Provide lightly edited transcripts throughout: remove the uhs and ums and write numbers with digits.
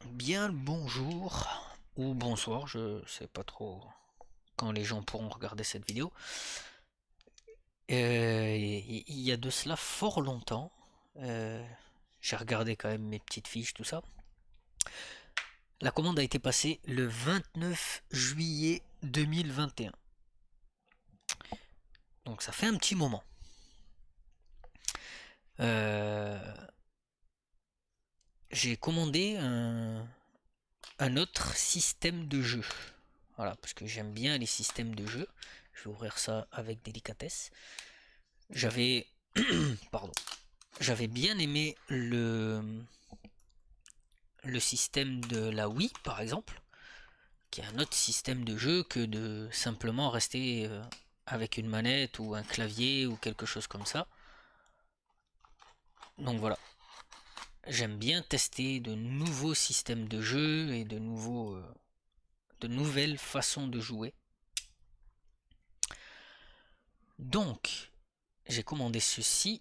Bien le bonjour ou bonsoir, je sais pas trop quand les gens pourront regarder cette vidéo. Il y a de cela fort longtemps, euh, j'ai regardé quand même mes petites fiches, tout ça. La commande a été passée le 29 juillet 2021. Donc ça fait un petit moment. Euh, j'ai commandé un autre système de jeu. Voilà, parce que j'aime bien les systèmes de jeu. Je vais ouvrir ça avec délicatesse. J'avais pardon, j'avais bien aimé le système de la Wii par exemple, qui est un autre système de jeu que de simplement rester avec une manette ou un clavier ou quelque chose comme ça. Donc voilà, j'aime bien tester de nouveaux systèmes de jeu et de nouvelles façons de jouer. Donc, j'ai commandé ceci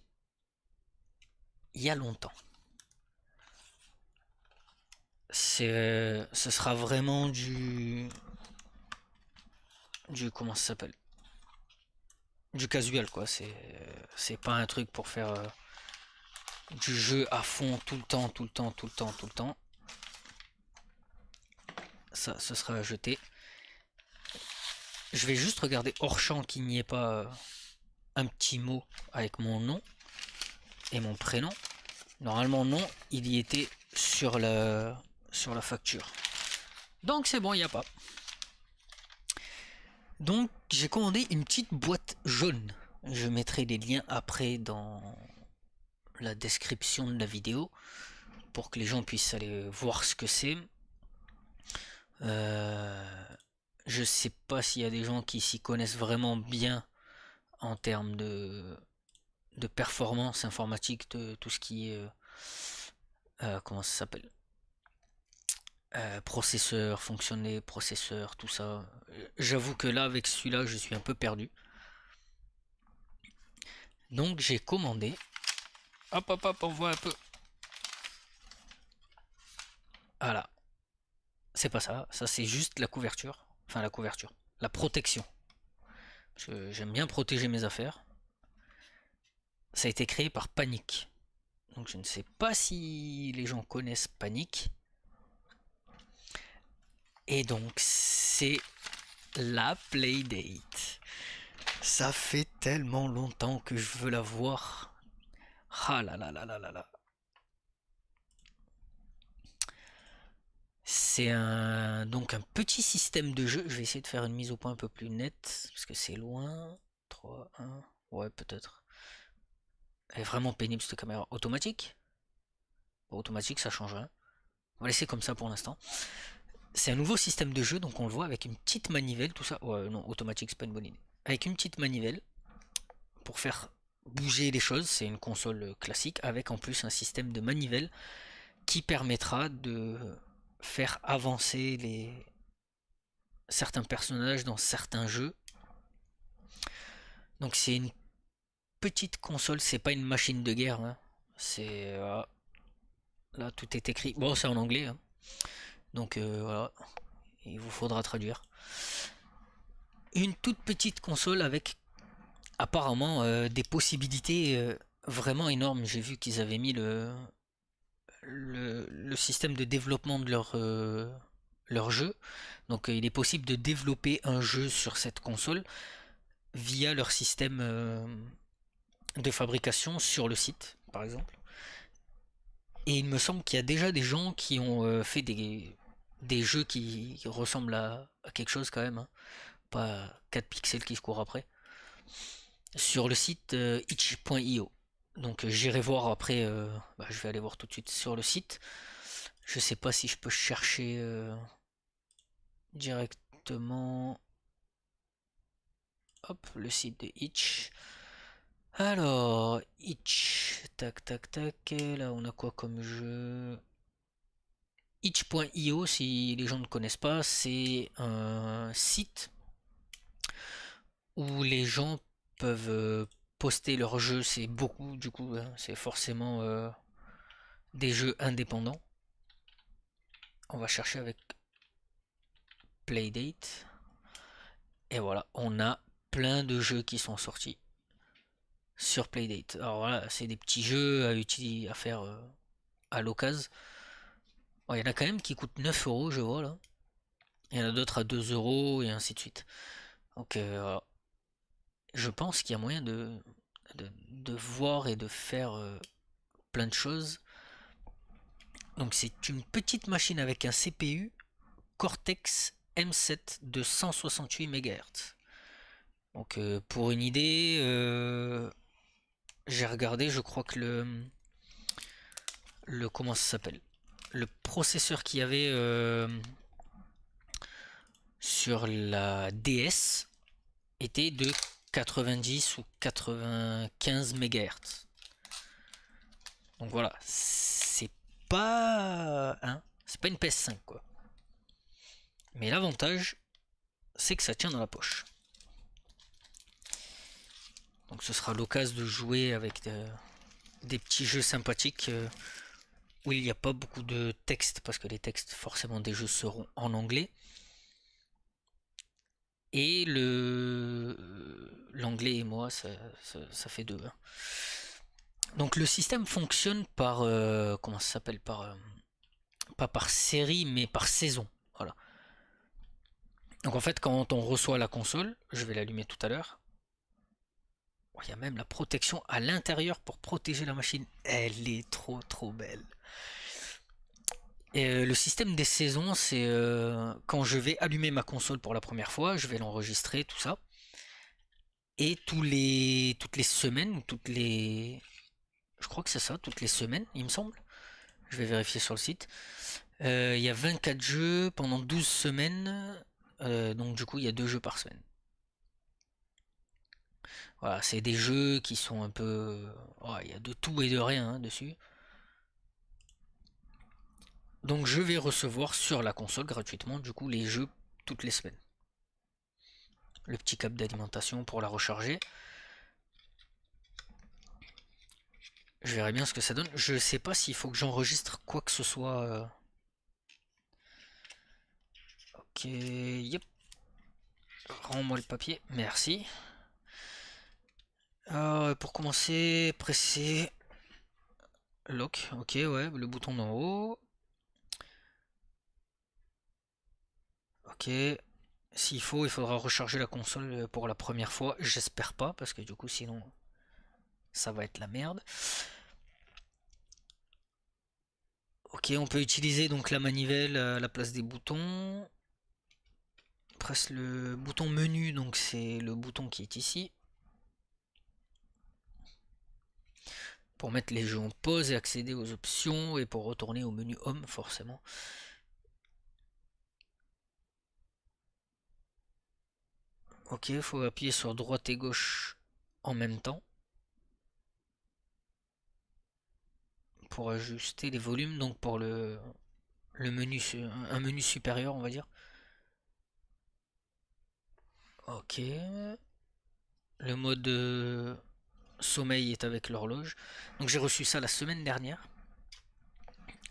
il y a longtemps. Ce sera vraiment du comment ça s'appelle, du casual quoi. C'est pas un truc pour faire du jeu à fond tout le temps, tout le temps, tout le temps, tout le temps. Ça, ce sera à jeter. Je vais juste regarder hors champ qu'il n'y ait pas un petit mot avec mon nom et mon prénom. Normalement non, il y était sur la facture. Donc c'est bon, il n'y a pas. Donc j'ai commandé une petite boîte jaune. Je mettrai les liens après dans la description de la vidéo pour que les gens puissent aller voir ce que c'est. Euh, je sais pas s'il y a des gens qui s'y connaissent vraiment bien en termes de performance informatique, de tout ce qui est comment ça s'appelle, processeur, fonctionner, processeur, tout ça. J'avoue que là avec celui-là je suis un peu perdu. Donc j'ai commandé. Hop hop hop, on voit un peu. Voilà, c'est pas ça. Ça c'est juste la couverture. Enfin la couverture. La protection. Parce que j'aime bien protéger mes affaires. Ça a été créé par Panic. Donc je ne sais pas si les gens connaissent Panic. Et donc c'est la Playdate. Ça fait tellement longtemps que je veux la voir. Ah là là là là là là. C'est donc un petit système de jeu. Je vais essayer de faire une mise au point un peu plus nette parce que c'est loin. 3, 1. Ouais, peut-être. Elle est vraiment pénible cette caméra. Automatique? Bon, automatique, ça change rien. On va laisser comme ça pour l'instant. C'est un nouveau système de jeu, donc on le voit avec une petite manivelle, tout ça. Ouais, non, automatique, c'est pas une bonne idée. Avec une petite manivelle pour faire bouger les choses. C'est une console classique avec en plus un système de manivelle qui permettra de faire avancer certains personnages dans certains jeux. Donc c'est une petite console, c'est pas une machine de guerre, hein. C'est là tout est écrit. Bon, c'est en anglais, hein. Donc voilà, il vous faudra traduire. Une toute petite console avec apparemment des possibilités vraiment énormes. J'ai vu qu'ils avaient mis le système de développement de leur jeu. Donc il est possible de développer un jeu sur cette console via leur système de fabrication sur le site, par exemple. Et il me semble qu'il y a déjà des gens qui ont fait des jeux qui ressemblent à quelque chose quand même, hein. Pas 4 pixels qui se courent après. Sur le site itch.io. Donc j'irai voir après, je vais aller voir tout de suite sur le site. Je sais pas si je peux chercher directement. Hop, le site de Itch. Alors, Itch, tac tac tac, là on a quoi comme jeu? Itch.io, si les gens ne connaissent pas, c'est un site où les gens peuvent poster leurs jeux. C'est beaucoup du coup, hein, c'est forcément des jeux indépendants. On va chercher avec Playdate. Et voilà, on a plein de jeux qui sont sortis sur Playdate. Alors voilà, c'est des petits jeux à utiliser, à faire à l'occasion. Il y en a quand même qui coûtent 9 euros, je vois là. Il y en a d'autres à 2 euros et ainsi de suite. Donc je pense qu'il y a moyen de voir et de faire plein de choses. Donc c'est une petite machine avec un CPU Cortex M7 de 168 MHz. Donc pour une idée, j'ai regardé, je crois que le comment ça s'appelle? Le processeur qu'il y avait sur la DS était de 90 ou 95 MHz. Donc voilà, c'est pas c'est pas une PS5 quoi. Mais l'avantage, c'est que ça tient dans la poche. Donc ce sera l'occasion de jouer avec des petits jeux sympathiques où il n'y a pas beaucoup de texte, parce que les textes forcément des jeux seront en anglais. Et l'anglais et moi, ça fait deux. Donc le système fonctionne par comment ça s'appelle, par pas par série mais par saison. Voilà. Donc en fait quand on reçoit la console, je vais l'allumer tout à l'heure. Il y a même la protection à l'intérieur pour protéger la machine. Elle est trop belle. Et le système des saisons, c'est quand je vais allumer ma console pour la première fois, je vais l'enregistrer, tout ça. Et toutes les semaines, je crois que c'est ça, toutes les semaines, il me semble. Je vais vérifier sur le site. Il y a 24 jeux pendant 12 semaines. Donc du coup, il y a 2 jeux par semaine. Voilà, c'est des jeux qui sont un peu... il y a de tout et de rien dessus. Donc je vais recevoir sur la console gratuitement du coup les jeux toutes les semaines. Le petit câble d'alimentation pour la recharger. Je verrai bien ce que ça donne. Je sais pas s'il faut que j'enregistre quoi que ce soit. Ok, yep. Rends-moi le papier, merci. Pour commencer, presser lock. Ok, ouais, le bouton d'en haut. Ok. S'il faut, il faudra recharger la console pour la première fois. J'espère pas, parce que du coup, sinon, ça va être la merde. Ok, on peut utiliser donc la manivelle à la place des boutons. Presse le bouton menu, donc c'est le bouton qui est ici. Pour mettre les jeux en pause et accéder aux options, et pour retourner au menu Home, forcément. Ok, il faut appuyer sur droite et gauche en même temps. Pour ajuster les volumes, donc pour le menu, un menu supérieur, on va dire. Ok. Le mode sommeil est avec l'horloge. Donc j'ai reçu ça la semaine dernière.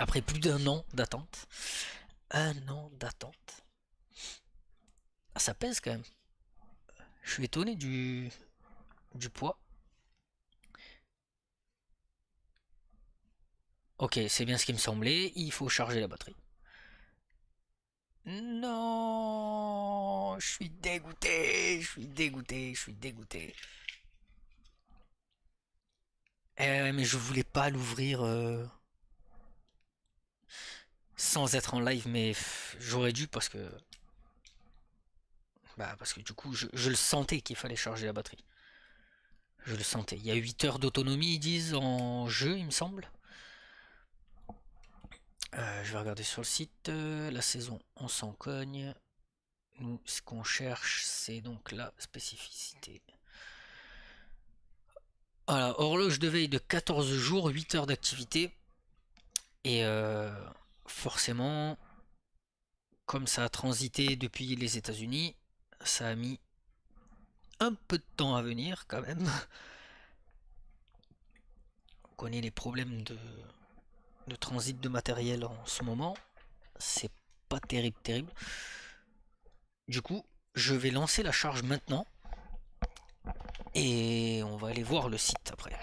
Après plus d'un an d'attente. Un an d'attente. Ah, ça pèse quand même. Je suis étonné du poids. Ok, c'est bien ce qui me semblait. Il faut charger la batterie. Non, je suis dégoûté, je suis dégoûté, je suis dégoûté. Ouais, mais je voulais pas l'ouvrir sans être en live, mais j'aurais dû parce que du coup je le sentais qu'il fallait charger la batterie. Je le sentais. Il y a 8 heures d'autonomie, ils disent, en jeu, il me semble. Je vais regarder sur le site. La saison, on s'en cogne. Nous, ce qu'on cherche, c'est donc la spécificité. Voilà, horloge de veille de 14 jours, 8 heures d'activité. Et forcément, comme ça a transité depuis les États-Unis, ça a mis un peu de temps à venir quand même. On connaît les problèmes de transit de matériel en ce moment. C'est pas terrible, terrible. Du coup, je vais lancer la charge maintenant et on va aller voir le site après.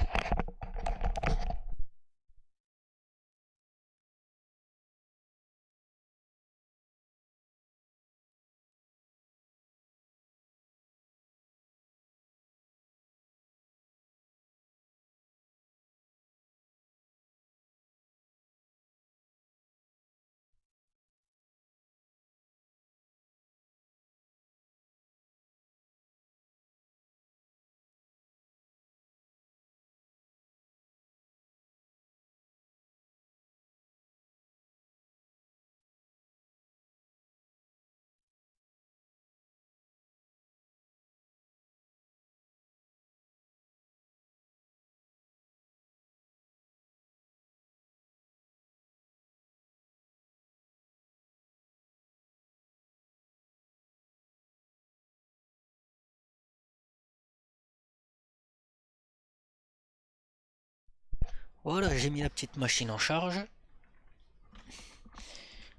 Voilà, j'ai mis la petite machine en charge.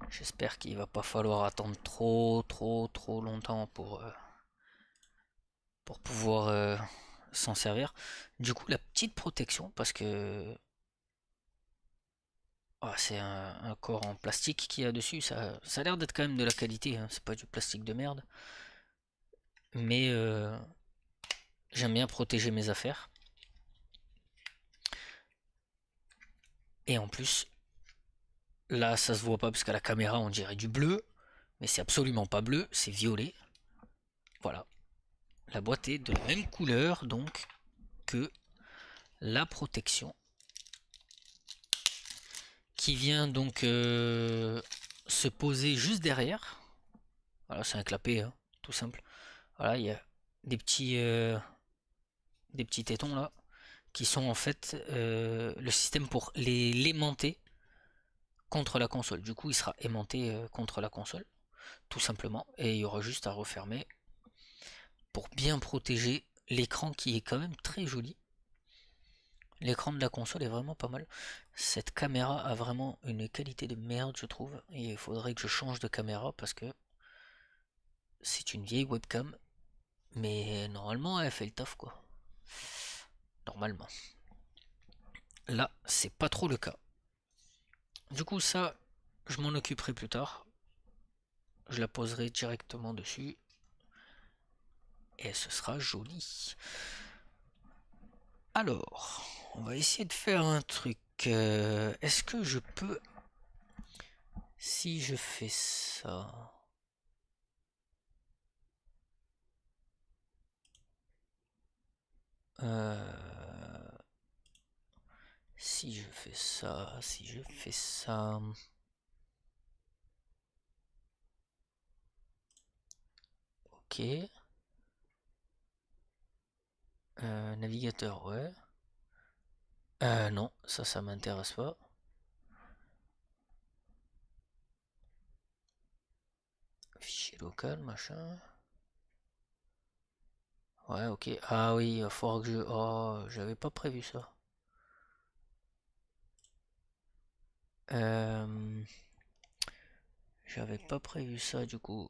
J'espère qu'il va pas falloir attendre trop longtemps pour pouvoir s'en servir. Du coup, la petite protection, parce que c'est un corps en plastique qu'il y a dessus, ça a l'air d'être quand même de la qualité, hein. C'est pas du plastique de merde. Mais j'aime bien protéger mes affaires. Et en plus, là ça se voit pas parce qu'à la caméra on dirait du bleu, mais c'est absolument pas bleu, c'est violet. Voilà. La boîte est de la même couleur donc que la protection qui vient donc se poser juste derrière. Voilà, c'est un clapet, hein, tout simple. Voilà, il y a des petits tétons là qui sont en fait le système pour l'aimanter contre la console. Du coup, il sera aimanté contre la console, tout simplement, et il y aura juste à refermer pour bien protéger l'écran qui est quand même très joli. L'écran de la console est vraiment pas mal. Cette caméra a vraiment une qualité de merde, je trouve, et il faudrait que je change de caméra parce que c'est une vieille webcam, mais normalement elle fait le taf quoi. Normalement. Là, c'est pas trop le cas. Du coup, ça, je m'en occuperai plus tard. Je la poserai directement dessus et ce sera joli. Alors, on va essayer de faire un truc. Est-ce que je peux... Si je fais ça... Si je fais ça... Si je fais ça... Ok. Navigateur, ouais. Non, ça m'intéresse pas. Fichier local, machin. Ouais, ok. Ah oui, il va falloir que je... Oh, j'avais pas prévu ça. Euh, J'avais pas prévu ça du coup.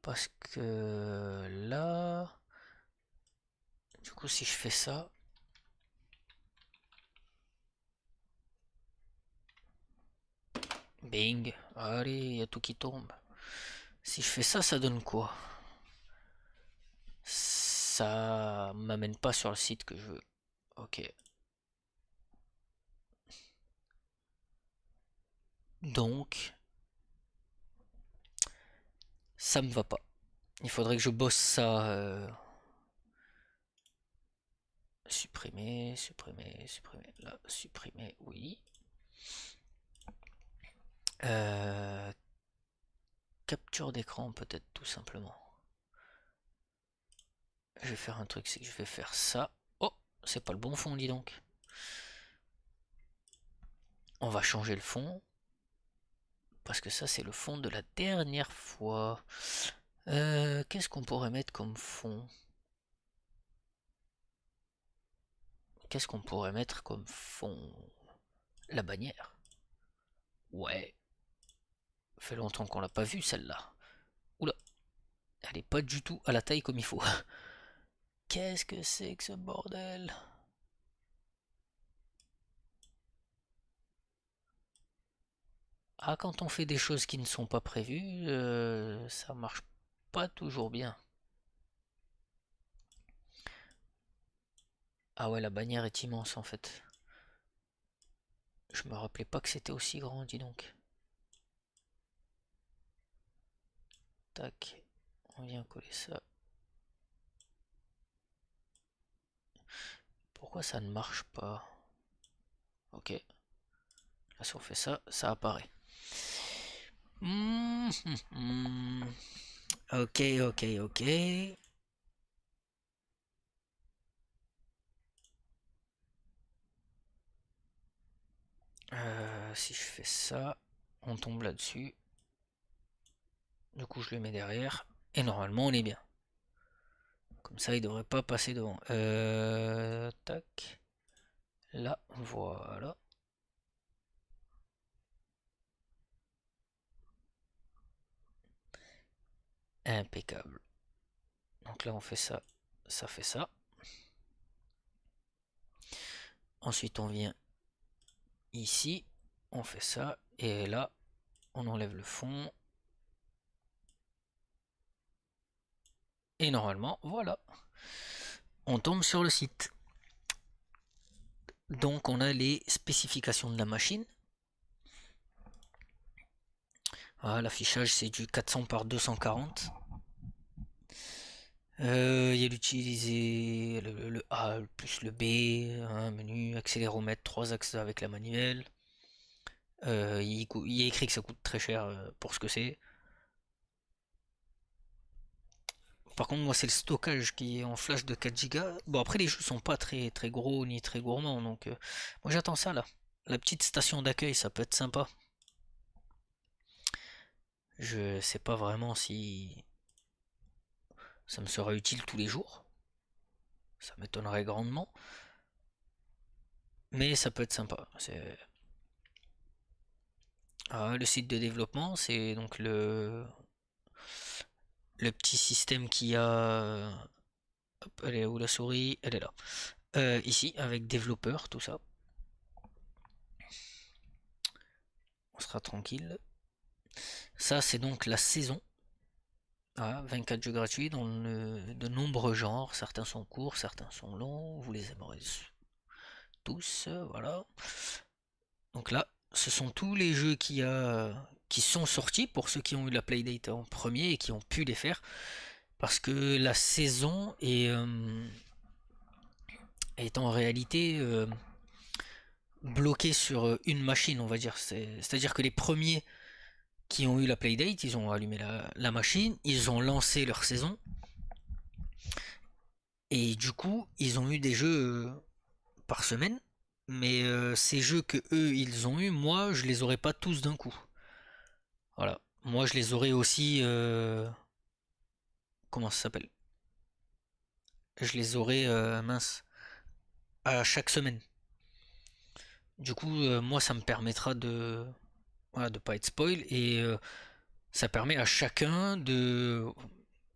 Parce que là... Du coup, si je fais ça... Bing. Allez, il y a tout qui tombe. Si je fais ça, ça donne quoi? Ça m'amène pas sur le site que je veux. Ok. Donc, ça me va pas. Il faudrait que je bosse ça. Supprimer, supprimer, supprimer. Là, supprimer, oui. Euh, Capture d'écran, peut-être tout simplement. Je vais faire un truc, c'est que je vais faire ça. Oh, c'est pas le bon fond, dis donc. On va changer le fond. Parce que ça, c'est le fond de la dernière fois. Qu'est-ce qu'on pourrait mettre comme fond? qu'est-ce qu'on pourrait mettre comme fond? La bannière. Ouais, fait longtemps qu'on l'a pas vue celle-là. Oula, elle est pas du tout à la taille comme il faut. Qu'est-ce que c'est que ce bordel? Ah, quand on fait des choses qui ne sont pas prévues, ça marche pas toujours bien. Ah ouais, la bannière est immense en fait. Je me rappelais pas que c'était aussi grand, dis donc. Tac, on vient coller ça. Pourquoi ça ne marche pas? Ok, là si on fait ça, ça apparaît. Ok, ok, ok. Si je fais ça, on tombe là-dessus. Du coup, je le mets derrière. Et normalement, on est bien. Comme ça, il devrait pas passer devant. Tac. Là, voilà. Impeccable. Donc là, on fait ça. Ça fait ça. Ensuite, on vient ici. On fait ça. Et là, on enlève le fond. Et normalement, voilà. On tombe sur le site. Donc, on a les spécifications de la machine. Ah, l'affichage, c'est du 400 par 240. Il y a l'utiliser le A plus le B, un menu, accéléromètre, 3 axes avec la manivelle. Il est écrit que ça coûte très cher pour ce que c'est. Par contre, moi, c'est le stockage qui est en flash de 4 Go. Bon, après, les jeux sont pas très, très gros ni très gourmands, donc moi j'attends ça là. La petite station d'accueil, ça peut être sympa. Je sais pas vraiment si ça me sera utile tous les jours. Ça m'étonnerait grandement. Mais ça peut être sympa. Le site de développement, c'est donc le petit système qui a. Hop, elle est où la souris? Elle est là. Ici, avec développeur, tout ça. On sera tranquille. Ça, c'est donc la saison. Voilà, 24 jeux gratuits dans de nombreux genres. Certains sont courts, certains sont longs. Vous les aimerez tous. Voilà. Donc là, ce sont tous les jeux qui sont sortis pour ceux qui ont eu la Playdate en premier et qui ont pu les faire. Parce que la saison est en réalité bloquée sur une machine, on va dire. C'est-à-dire que les premiers qui ont eu la Playdate, ils ont allumé la machine, ils ont lancé leur saison. Et du coup, ils ont eu des jeux par semaine. Mais ces jeux que eux, ils ont eu, moi, je les aurais pas tous d'un coup. Voilà. Moi, je les aurais aussi. Comment ça s'appelle? Je les aurais, mince, à chaque semaine. Du coup, moi, ça me permettra de, voilà, de pas être spoil et ça permet à chacun de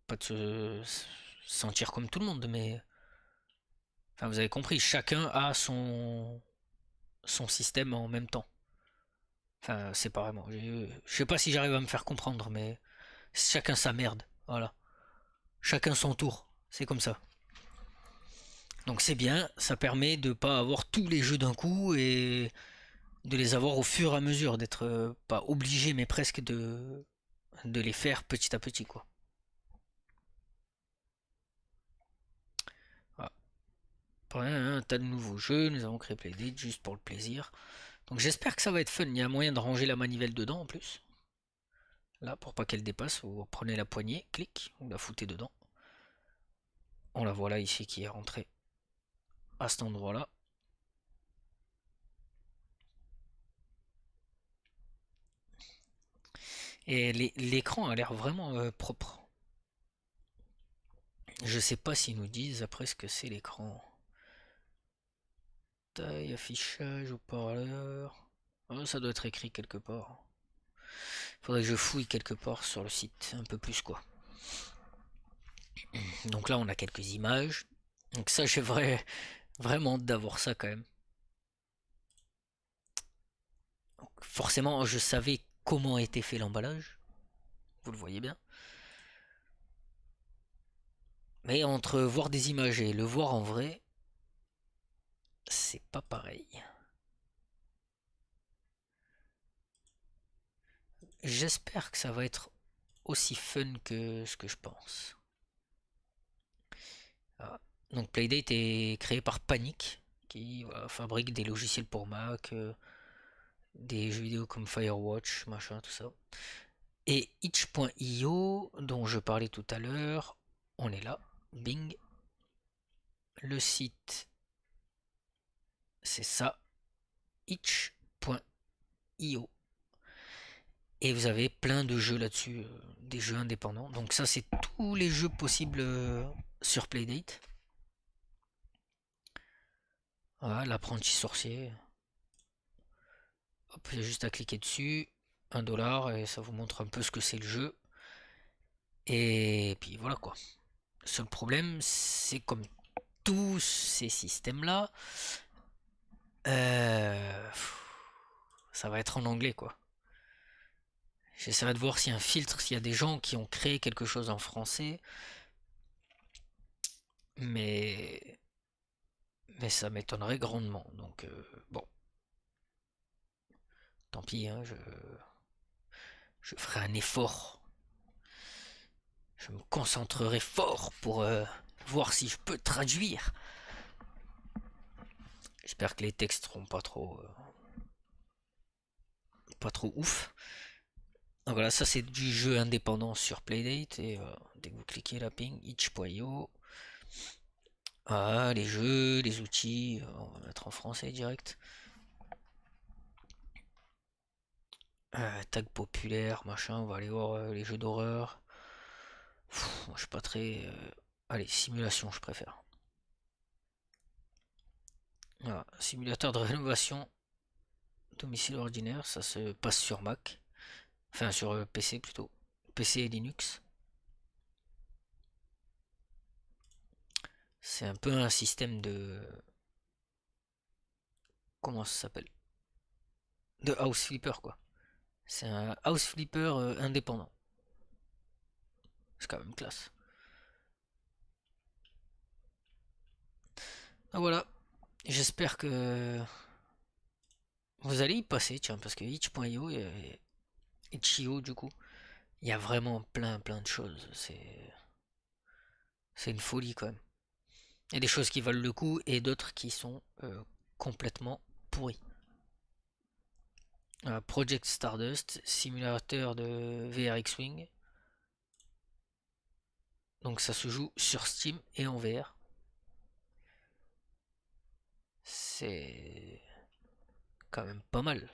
pas de se sentir comme tout le monde, mais enfin, vous avez compris, chacun a son système en même temps. Enfin, séparément. Je sais pas si j'arrive à me faire comprendre, mais chacun sa merde. Voilà. Chacun son tour. C'est comme ça. Donc c'est bien, ça permet de pas avoir tous les jeux d'un coup et de les avoir au fur et à mesure, d'être pas obligé mais presque de les faire petit à petit quoi. Voilà. Après, un tas de nouveaux jeux, nous avons créé Playdate juste pour le plaisir. Donc j'espère que ça va être fun, il y a moyen de ranger la manivelle dedans en plus. Là, pour pas qu'elle dépasse, vous prenez la poignée, clic, vous la foutez dedans. On la voit là ici qui est rentrée à cet endroit-là. Et l'écran a l'air vraiment propre. Je sais pas s'ils nous disent après ce que c'est l'écran. taille, affichage, haut-parleur. Ah, ça doit être écrit quelque part. Faudrait que je fouille quelque part sur le site, un peu plus quoi. Donc là, on a quelques images. Donc ça, j'ai vraiment hâte d'avoir ça quand même. Donc, forcément, je savais comment était fait l'emballage. Vous le voyez bien. Mais entre voir des images et le voir en vrai, c'est pas pareil. J'espère que ça va être aussi fun que ce que je pense. Ah. Donc Playdate est créé par Panic, qui voilà, fabrique des logiciels pour Mac, des jeux vidéo comme Firewatch, machin, tout ça. Et itch.io, dont je parlais tout à l'heure, on est là, Bing. Le site, c'est ça, itch.io. Et vous avez plein de jeux là-dessus, des jeux indépendants. Donc ça, c'est tous les jeux possibles sur Playdate. Voilà, l'apprenti sorcier. Hop, il y a juste à cliquer dessus, 1 $ et ça vous montre un peu ce que c'est le jeu. Et puis voilà quoi. Le seul problème, c'est comme tous ces systèmes-là, euh, ça va être en anglais quoi. J'essaierai de voir s'il y a un filtre, s'il y a des gens qui ont créé quelque chose en français, mais ça m'étonnerait grandement. Donc bon, tant pis, hein, je ferai un effort. Je me concentrerai fort pour voir si je peux traduire. J'espère que les textes seront pas trop ouf. Donc voilà, ça c'est du jeu indépendant sur Playdate et dès que vous cliquez là, ping, itch.io. Ah, les jeux, les outils, on va mettre en français direct. Tag populaire, machin, on va aller voir les jeux d'horreur. Moi je suis pas très. Allez, simulation, je préfère. Voilà, simulateur de rénovation domicile ordinaire, ça se passe sur Mac. Enfin, sur PC plutôt. PC et Linux. C'est un peu un système de. Comment ça s'appelle? De house flipper, quoi. C'est un house flipper indépendant. C'est quand même classe. Ah, voilà. J'espère que vous allez y passer, tiens, parce que itch.io et itch.io, du coup, il y a vraiment plein de choses. C'est une folie quand même. Il y a des choses qui valent le coup et d'autres qui sont complètement pourries. Project Stardust, simulateur de VRX-Wing. Donc ça se joue sur Steam et en VR. C'est quand même pas mal.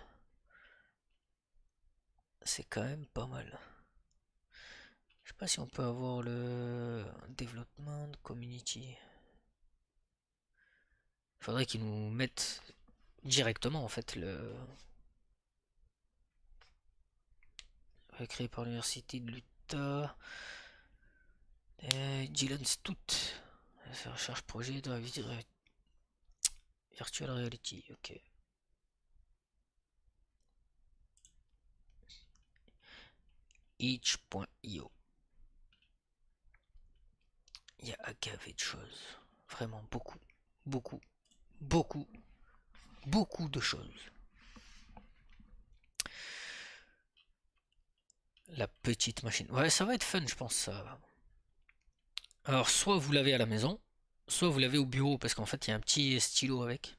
C'est quand même pas mal. Je sais pas si on peut avoir le développement community. Faudrait qu'ils nous mettent directement en fait le créé par l'université de l'Utah. Dylan Stout. Recherche projet dans la vie virtual reality. Ok. Itch.io. Il y a à gaver de choses. Vraiment beaucoup, beaucoup, beaucoup, beaucoup de choses. La petite machine. Ouais, ça va être fun, je pense. Ça. Alors, soit vous l'avez à la maison, soit vous l'avez au bureau, parce qu'en fait, il y a un petit stylo avec.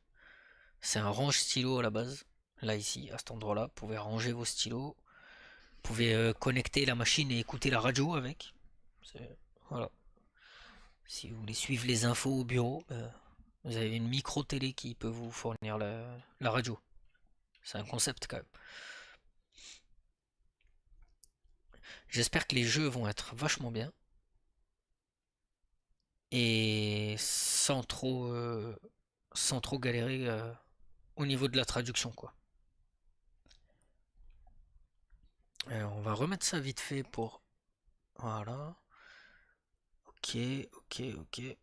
C'est un range stylo à la base. Là, ici, à cet endroit-là, vous pouvez ranger vos stylos. Vous pouvez connecter la machine et écouter la radio avec. Voilà. Si vous voulez suivre les infos au bureau, vous avez une micro-télé qui peut vous fournir la radio. C'est un concept quand même. J'espère que les jeux vont être vachement bien. Et sans trop sans trop galérer au niveau de la traduction, quoi. On va remettre ça vite fait pour... Voilà. Ok, ok, ok.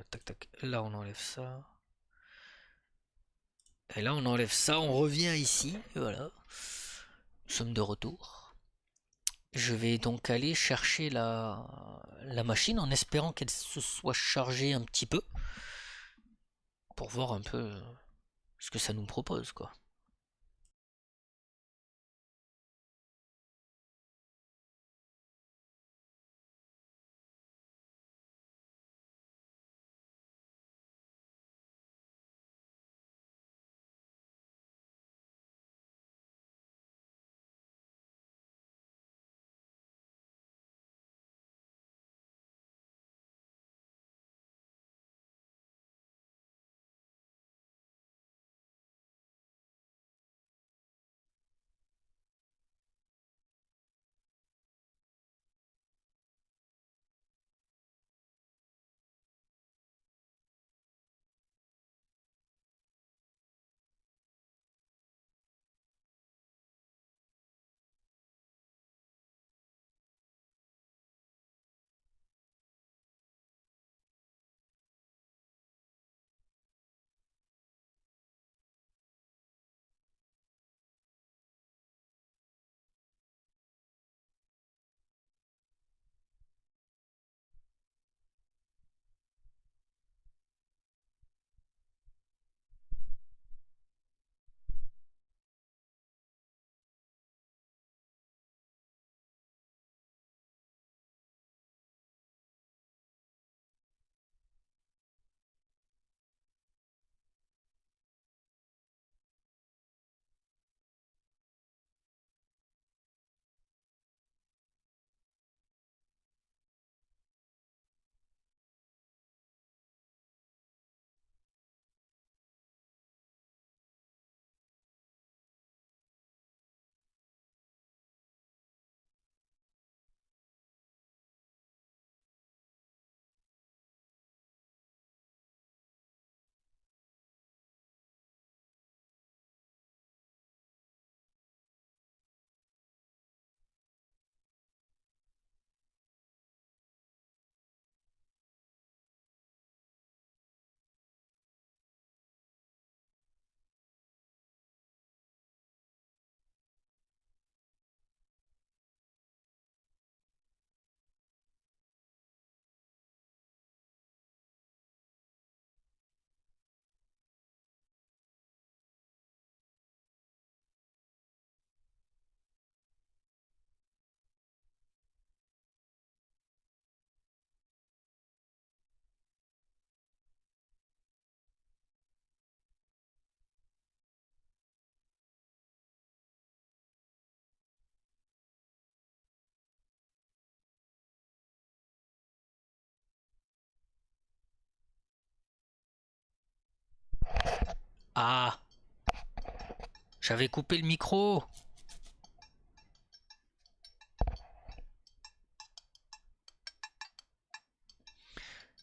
Tac, tac. Là, on enlève ça. Et là, on enlève ça. On revient ici. Voilà. Nous sommes de retour. Je vais donc aller chercher la machine en espérant qu'elle se soit chargée un petit peu pour voir un peu ce que ça nous propose, quoi. Ah, j'avais coupé le micro.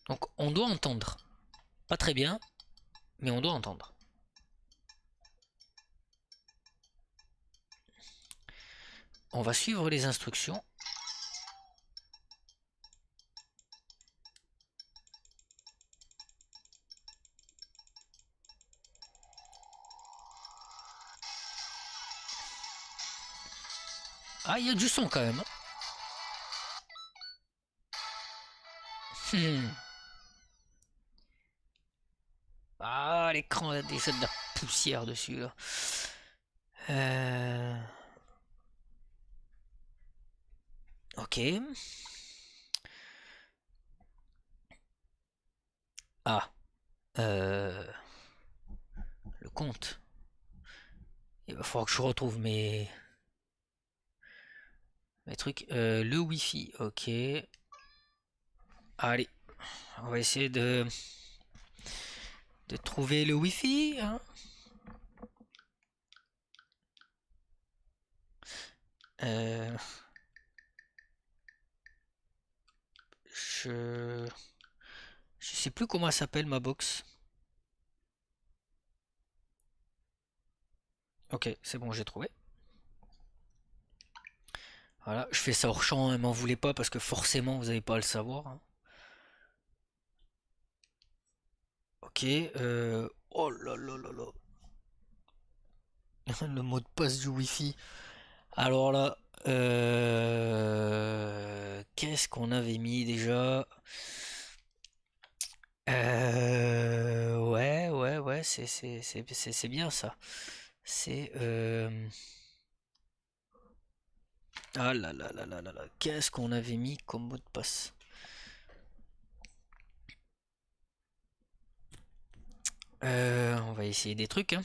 Donc on doit entendre. Pas très bien, mais on doit entendre. On va suivre les instructions. Ah, il y a du son quand même. Hmm. Ah, l'écran a déjà de la poussière dessus là. Euh, Ok. Ah, euh, le compte. Il va falloir que je retrouve mes trucs. Le Wi-Fi, ok. Allez, on va essayer de trouver le Wi-Fi, hein. Euh, je, Je sais plus comment elle s'appelle ma box. Ok, c'est bon, j'ai trouvé. Voilà, je fais ça hors champ, hein, m'en voulez pas parce que forcément vous n'avez pas à le savoir, hein. Ok, oh là là là là. Le mot de passe du Wi-Fi. Alors là, qu'est-ce qu'on avait mis déjà? Ouais, ouais, ouais, c'est bien ça. C'est ah là là là là là là, qu'est-ce qu'on avait mis comme mot de passe? On va essayer des trucs, hein.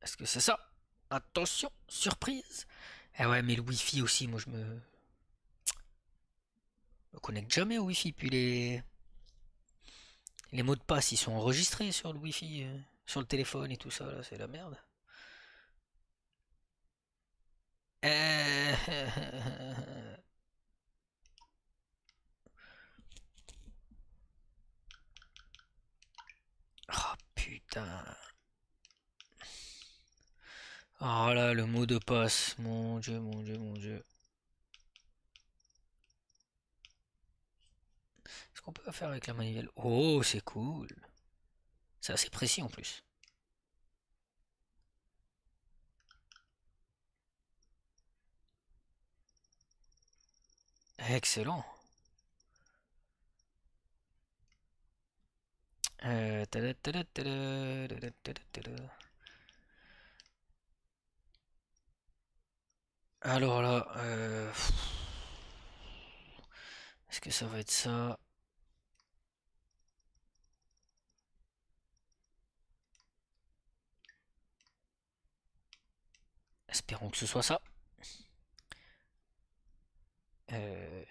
Est-ce que c'est ça? Attention, surprise! Ah ouais, mais le Wi-Fi aussi, moi me connecte jamais au Wi-Fi, puis les mots de passe ils sont enregistrés sur le Wi-Fi, sur le téléphone et tout ça, là, c'est la merde. Euh, Oh putain. Oh là, le mot de passe. Mon dieu, mon dieu, mon dieu. Est-ce qu'on peut faire avec la manivelle? Oh, c'est cool. C'est assez précis en plus. Excellent. Alors là, est-ce que ça va être ça? Espérons que ce soit ça.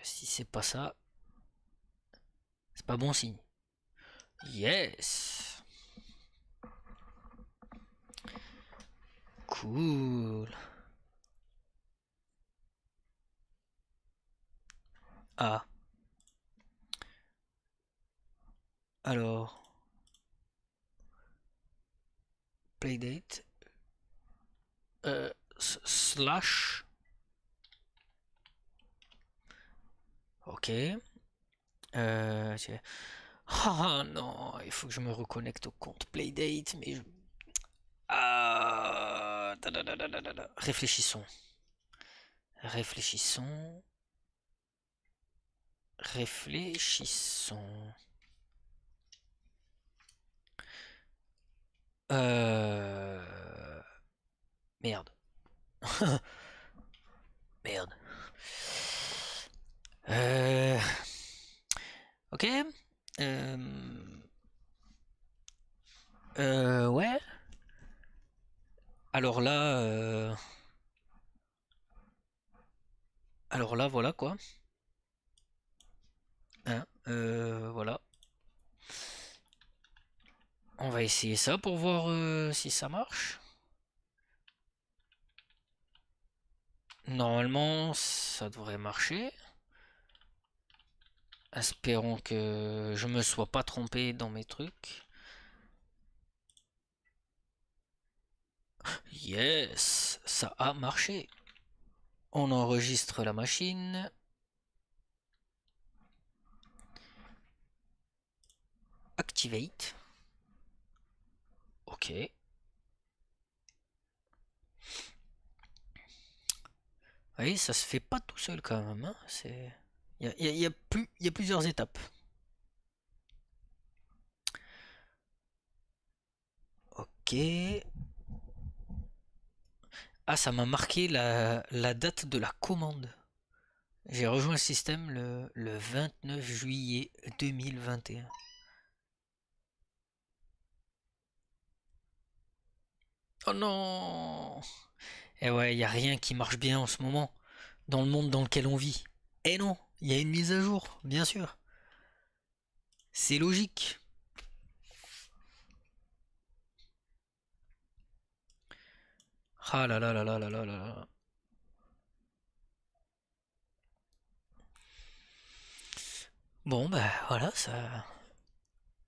Si c'est pas ça, c'est pas bon signe. Yes. Cool. Ah, alors, playdate, slash, ok. Ah non, il faut que je me reconnecte au compte playdate, mais ah, réfléchissons, réfléchissons, réfléchissons. Euh... Merde. Merde. Euh... Ok. Euh... Ouais. Alors là, alors là, voilà quoi. Hein, voilà. On va essayer ça pour voir si ça marche. Normalement, ça devrait marcher. Espérons que je me sois pas trompé dans mes trucs. Yes, ça a marché. On enregistre la machine. Activate. Ok. Oui, ça se fait pas tout seul quand même, hein. C'est... il y a plusieurs étapes. Ok. Ah, ça m'a marqué la date de la commande. J'ai rejoint le système le 29 juillet 2021. Oh non! Et ouais, il y a rien qui marche bien en ce moment dans le monde dans lequel on vit. Eh non, il y a une mise à jour, bien sûr. C'est logique. Ah là là là là là là là là. Bon, bah voilà, ça.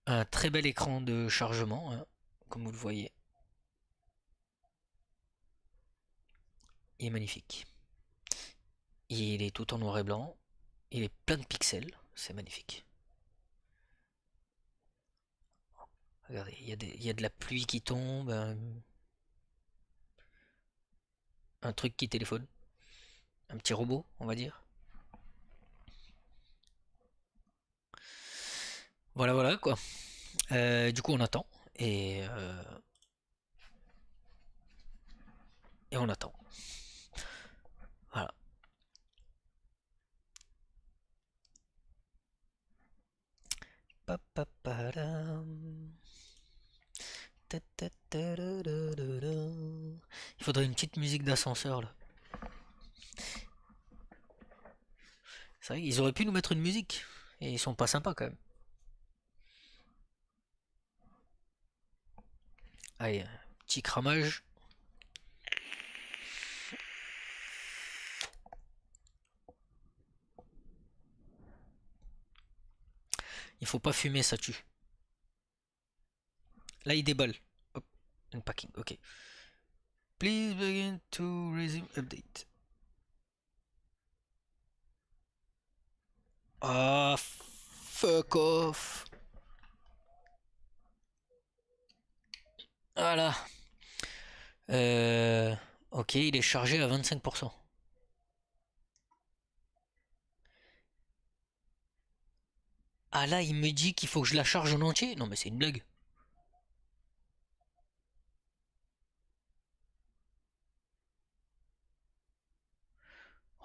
Un très bel écran de chargement, hein, comme vous le voyez. Il est magnifique. Il est tout en noir et blanc. Il est plein de pixels. C'est magnifique. Regardez, il y a de la pluie qui tombe, un truc qui téléphone. Un petit robot, on va dire. Voilà, voilà quoi. Du coup, on attend. Et on attend. Voilà. Il faudrait une petite musique d'ascenseur là. C'est vrai, ils auraient pu nous mettre une musique. Et ils sont pas sympas quand même. Allez, petit cramage. Il faut pas fumer, ça tue. Là, il déballe. Hop, unpacking, ok. Please begin to resume update. Ah, fuck off. Voilà. Euh, ok, il est chargé à 25%. Ah là, il me dit qu'il faut que je la charge en entier. Non, mais c'est une blague.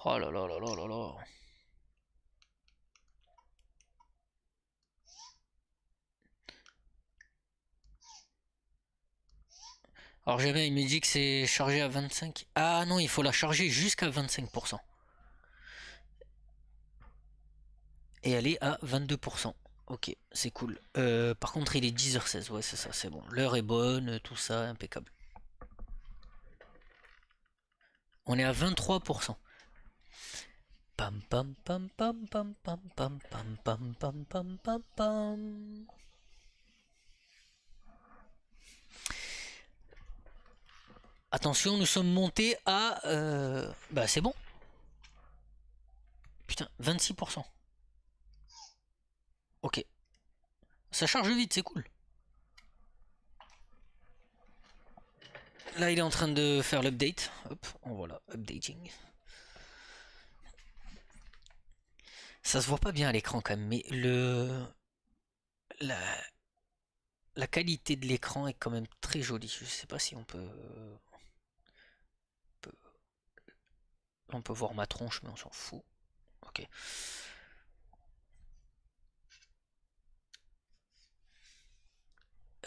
Oh là là là là là là. Alors jamais, il me dit que c'est chargé à 25. Ah non, il faut la charger jusqu'à 25%. Et elle est à 22%. Ok, c'est cool. Par contre, il est 10h16. Ouais, c'est ça, c'est bon. L'heure est bonne, tout ça, impeccable. On est à 23%. Pam pam pam pam pam pam pam pam pam pam pam pam pam. Attention, nous sommes montés à... Bah c'est bon. Putain, 26%. Ok. Ça charge vite, c'est cool. Là, il est en train de faire l'update. Hop, voilà, updating. Ça se voit pas bien à l'écran quand même, mais la, la qualité de l'écran est quand même très jolie. Je sais pas si on peut voir ma tronche, mais on s'en fout. Ok.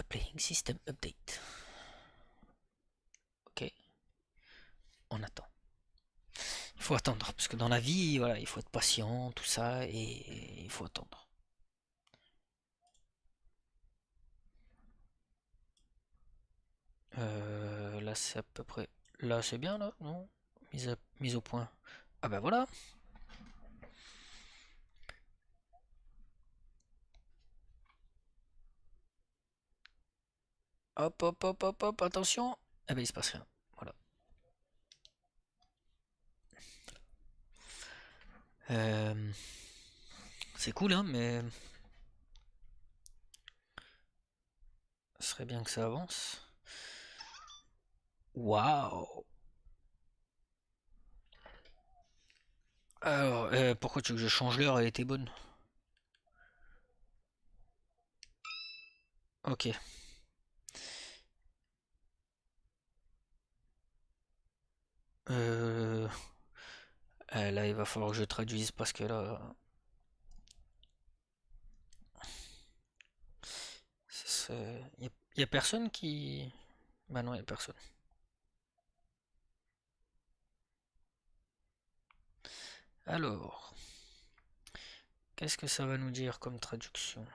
Playing system update. Ok. On attend. Il faut attendre, parce que dans la vie, voilà, il faut être patient, tout ça, et il faut attendre. Là, c'est à peu près. Là, c'est bien, là, non? Mise au point. Ah ben voilà. Hop, hop, hop, hop, hop, attention. Ah ben il se passe rien. Voilà. Euh, c'est cool, hein, mais ce serait bien que ça avance. Waouh. Alors, pourquoi tu veux que je change l'heure? Elle était bonne. Ok. Euh, là, il va falloir que je traduise parce que là, il y a personne qui. Bah non, il y a personne. Alors, qu'est-ce que ça va nous dire comme traduction?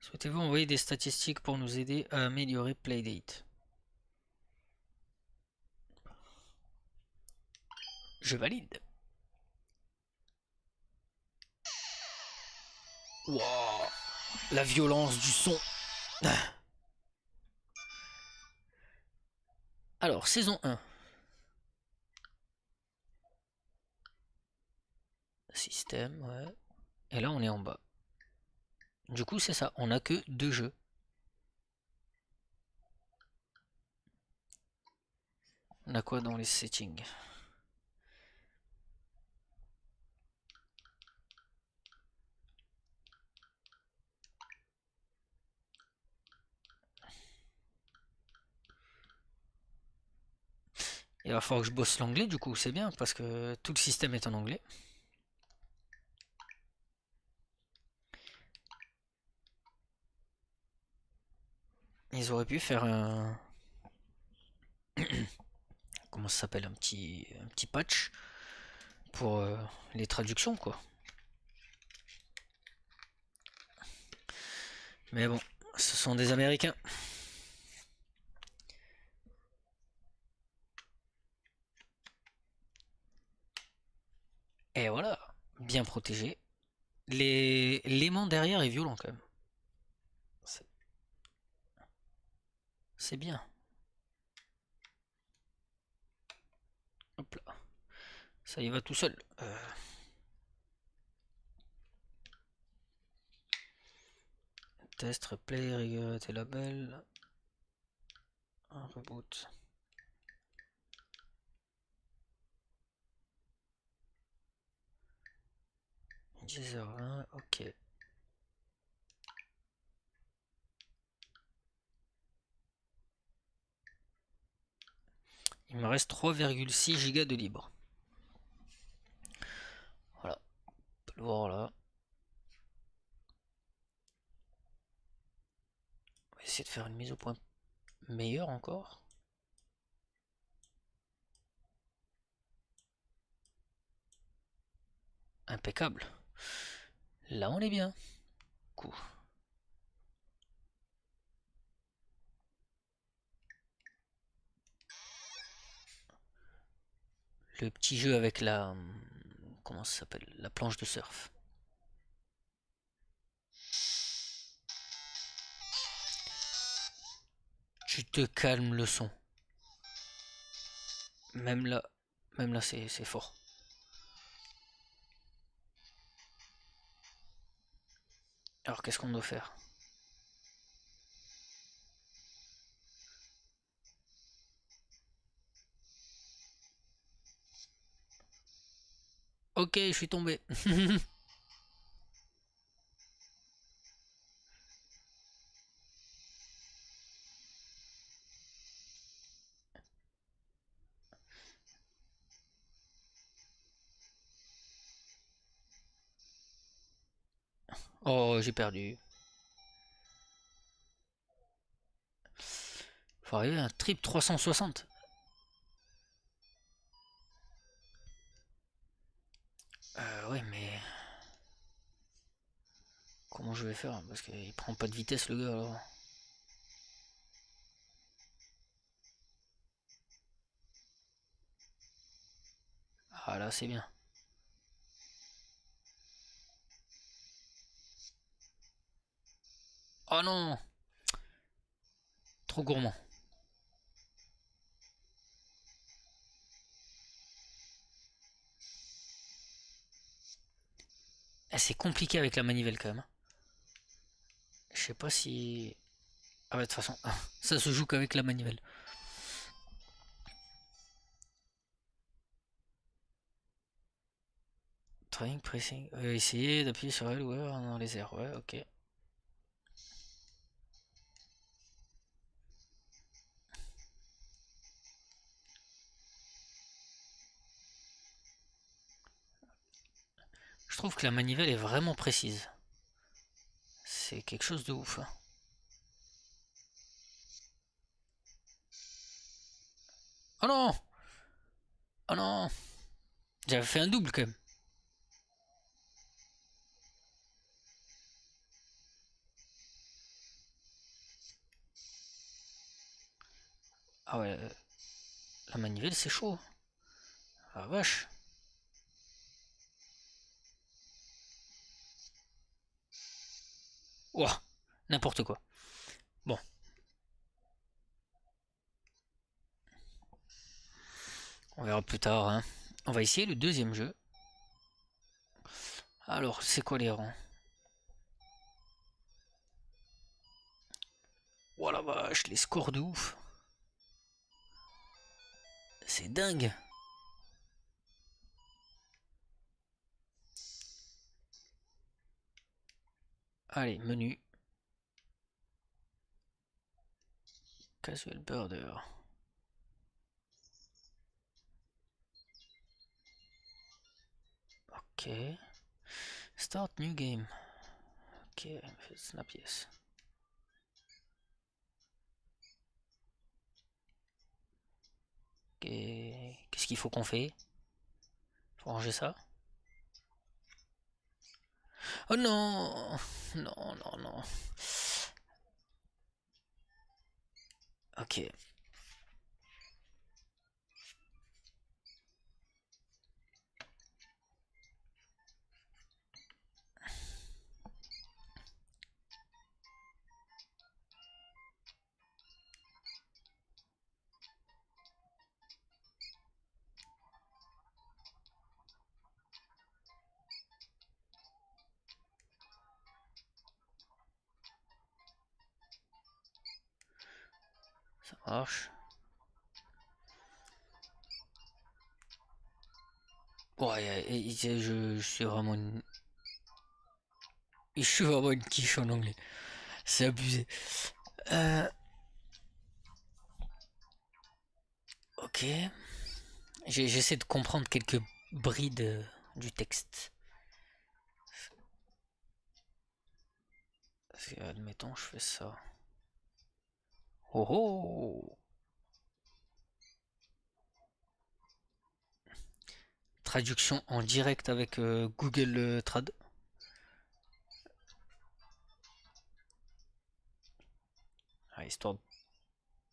Souhaitez-vous envoyer des statistiques pour nous aider à améliorer Playdate? Je valide. Wow, la violence du son. Alors, saison 1. Système, ouais. Et là, on est en bas. Du coup, c'est ça. On n'a que 2 jeux. On a quoi dans les settings? Il va falloir que je bosse l'anglais, du coup, c'est bien, parce que tout le système est en anglais. Ils auraient pu faire un... Comment ça s'appelle? Un petit patch pour les traductions, quoi. Mais bon, ce sont des Américains. Et voilà, bien protégé. L'aimant derrière est violent quand même. C'est bien. Hop là. Ça y va tout seul. Test, replay, rigueur et label. Un reboot. $10,01, ok. Il me reste 3,6 Go de libre. Voilà. On peut le voir là. On va essayer de faire une mise au point meilleure encore. Impeccable. Là on est bien. Coup. Le petit jeu avec la... Comment ça s'appelle? La planche de surf. Tu te calmes le son. Même là, c'est fort. Alors qu'est-ce qu'on doit faire? Ok, je suis tombé. Oh, j'ai perdu. Faut arriver à un trip 360. Ouais, mais... Comment je vais faire? Parce qu'il prend pas de vitesse le gars alors. Ah là, c'est bien. Oh non! Trop gourmand. Eh, c'est compliqué avec la manivelle quand même. Je sais pas si... Ah ouais, de toute façon, ça se joue qu'avec la manivelle. Trying, pressing. Essayer d'appuyer sur L ou R dans les airs. Ouais, ok. Je trouve que la manivelle est vraiment précise. C'est quelque chose de ouf, hein. Oh non! Oh non! J'avais fait un double quand même. Ah ouais, la manivelle c'est chaud. Ah vache. Ouah, n'importe quoi. Bon, on verra plus tard, hein. On va essayer le deuxième jeu. Alors, c'est quoi les rangs? Oh la vache, les scores de ouf. C'est dingue. Allez, menu. Casual Burger. Ok. Start new game. Ok, snap yes. Ok. Qu'est-ce qu'il faut qu'on fait? Faut ranger ça? Oh non! Non, non, non. Ok. Ça marche. Ouais, je suis vraiment je suis vraiment une quiche en anglais. C'est abusé. Euh, ok. J'essaie de comprendre quelques brides du texte. Admettons, je fais ça. Oh oh! Traduction en direct avec Google Trad. Ah, histoire de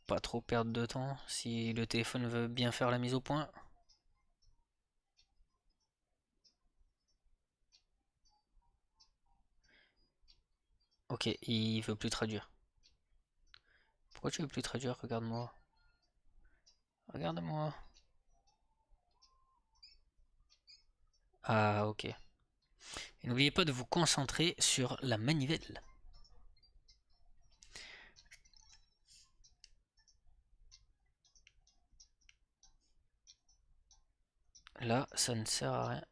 pas trop perdre de temps si le téléphone veut bien faire la mise au point. Ok, il veut plus traduire. Pourquoi tu veux plus traduire? Regarde-moi. Regarde-moi. Ah, ok. Et n'oubliez pas de vous concentrer sur la manivelle. Là, ça ne sert à rien.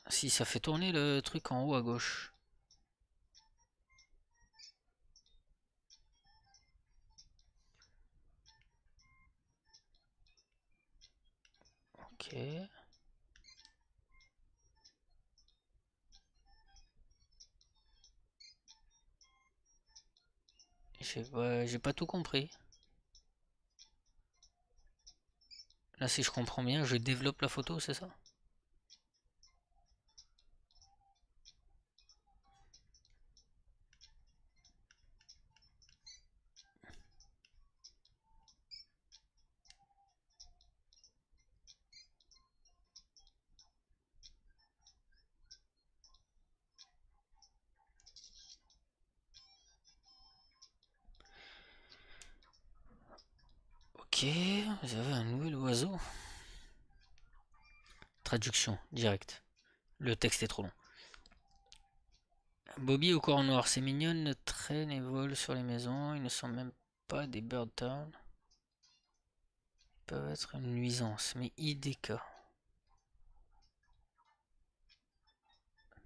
Si, ça fait tourner le truc en haut à gauche. Ok. J'ai pas tout compris. Là, si je comprends bien, je développe la photo, c'est ça? Ok, vous avez un nouvel oiseau. Traduction, direct. Le texte est trop long. Bobby au corps noir, c'est mignonne, traîne et vole sur les maisons. Ils ne sont même pas des bird town. Ils peuvent être une nuisance, mais IDK.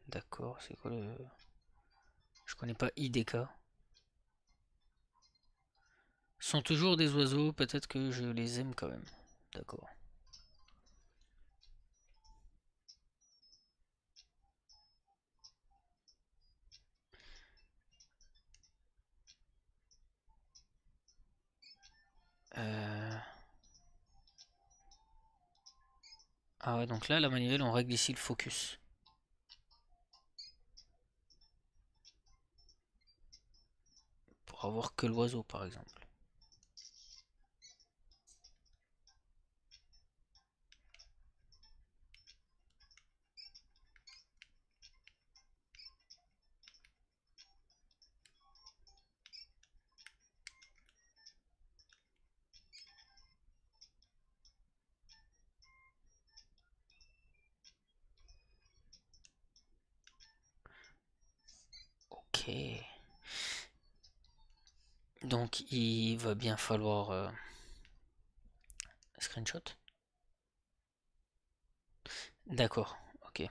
D'accord, c'est quoi le. Je connais pas IDK. Sont toujours des oiseaux, peut-être que je les aime quand même. D'accord. Ah ouais, donc là, la manivelle, on règle ici le focus. Pour avoir que l'oiseau, par exemple. Ok. Donc il va bien falloir screenshot. D'accord, ok.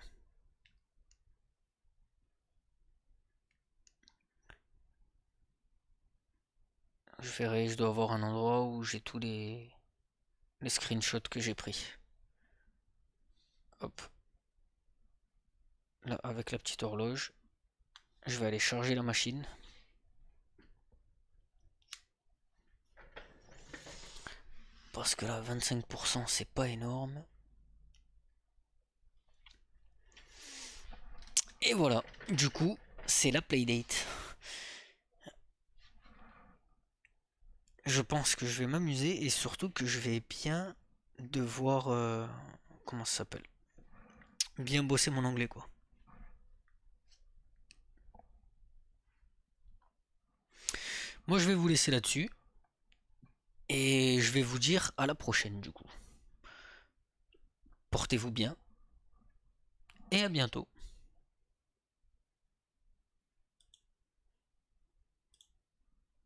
Je verrai, je dois avoir un endroit où j'ai tous les screenshots que j'ai pris. Hop. Là, avec la petite horloge, je vais aller charger la machine. Parce que là, 25%, c'est pas énorme. Et voilà, du coup, c'est la playdate. Je pense que je vais m'amuser et surtout que je vais bien devoir... comment ça s'appelle? Bien bosser mon anglais, quoi. Moi, je vais vous laisser là-dessus. Et je vais vous dire à la prochaine, du coup. Portez-vous bien et à bientôt.